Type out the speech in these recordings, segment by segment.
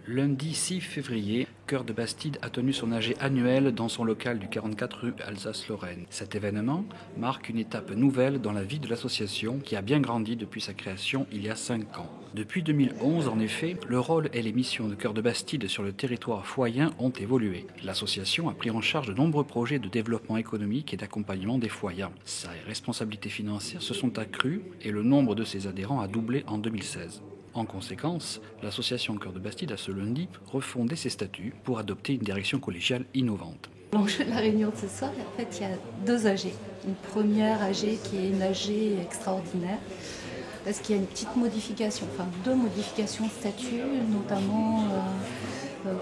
Lundi 6 février, Cœur de Bastide a tenu son AG annuel dans son local du 44 rue Alsace-Lorraine. Cet événement marque une étape nouvelle dans la vie de l'association qui a bien grandi depuis sa création il y a 5 ans. Depuis 2011, en effet, le rôle et les missions de Cœur de Bastide sur le territoire foyen ont évolué. L'association a pris en charge de nombreux projets de développement économique et d'accompagnement des foyens. Ses responsabilités financières se sont accrues et le nombre de ses adhérents a doublé en 2016. En conséquence, l'association Cœur de Bastide a ce lundi refondé ses statuts pour adopter une direction collégiale innovante. L'enjeu de la réunion de ce soir, en fait, il y a 2 AG. Une première AG qui est une AG extraordinaire, parce qu'il y a une petite modification, enfin 2 modifications de statut, notamment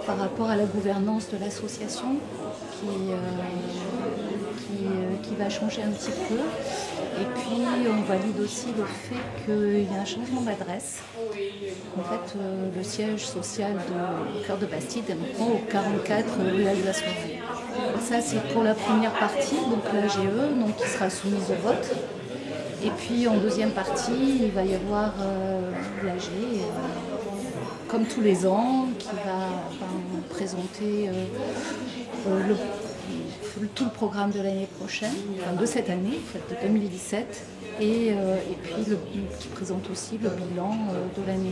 par rapport à la gouvernance de l'association, qui va changer un petit peu. Et puis on valide aussi le fait qu'il y a un changement d'adresse. En fait, le siège social de Cœur de Bastide est maintenant au 44 rue Alsace-Lorraine. Ça, c'est pour la première partie, donc l'AGE, donc qui sera soumise au vote. Et puis en deuxième partie, il va y avoir l'AG, comme tous les ans, qui va présenter tout le programme de l'année prochaine, enfin de cette année, en fait, de 2017, et puis qui présente aussi le bilan de l'année.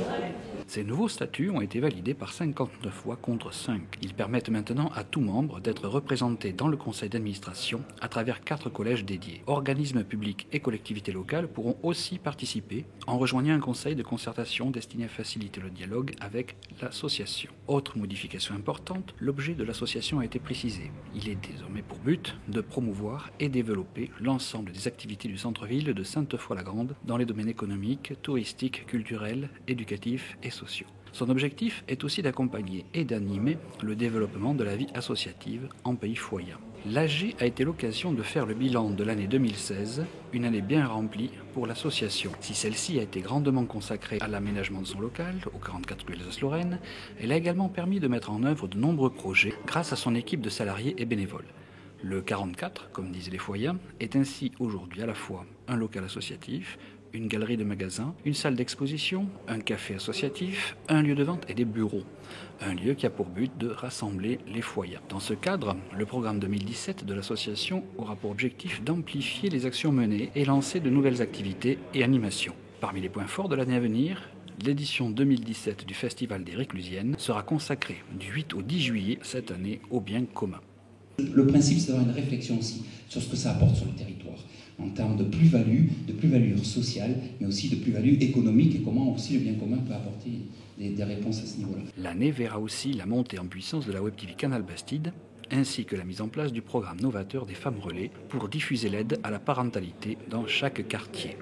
Ces nouveaux statuts ont été validés par 59 voix contre 5. Ils permettent maintenant à tout membre d'être représenté dans le conseil d'administration à travers 4 collèges dédiés. Organismes publics et collectivités locales pourront aussi participer en rejoignant un conseil de concertation destiné à faciliter le dialogue avec l'association. Autre modification importante, l'objet de l'association a été précisé. Il est désormais pour but de promouvoir et développer l'ensemble des activités du centre-ville de Sainte-Foy-la-Grande dans les domaines économiques, touristiques, culturels, éducatifs et sociaux. Son objectif est aussi d'accompagner et d'animer le développement de la vie associative en pays foyen. L'AG a été l'occasion de faire le bilan de l'année 2016, une année bien remplie pour l'association. Si celle-ci a été grandement consacrée à l'aménagement de son local, au 44 rue Alsace-Lorraine, elle a également permis de mettre en œuvre de nombreux projets grâce à son équipe de salariés et bénévoles. Le 44, comme disent les foyens, est ainsi aujourd'hui à la fois un local associatif, une galerie de magasins, une salle d'exposition, un café associatif, un lieu de vente et des bureaux. Un lieu qui a pour but de rassembler les foyens. Dans ce cadre, le programme 2017 de l'association aura pour objectif d'amplifier les actions menées et lancer de nouvelles activités et animations. Parmi les points forts de l'année à venir, l'édition 2017 du Festival des Réclusiennes sera consacrée du 8 au 10 juillet cette année au bien commun. Le principe, c'est d'avoir une réflexion aussi sur ce que ça apporte sur le territoire, en termes de plus-value sociale, mais aussi de plus-value économique et comment aussi le bien commun peut apporter des réponses à ce niveau-là. L'année verra aussi la montée en puissance de la Web TV Canal Bastide, ainsi que la mise en place du programme novateur des femmes relais pour diffuser l'aide à la parentalité dans chaque quartier.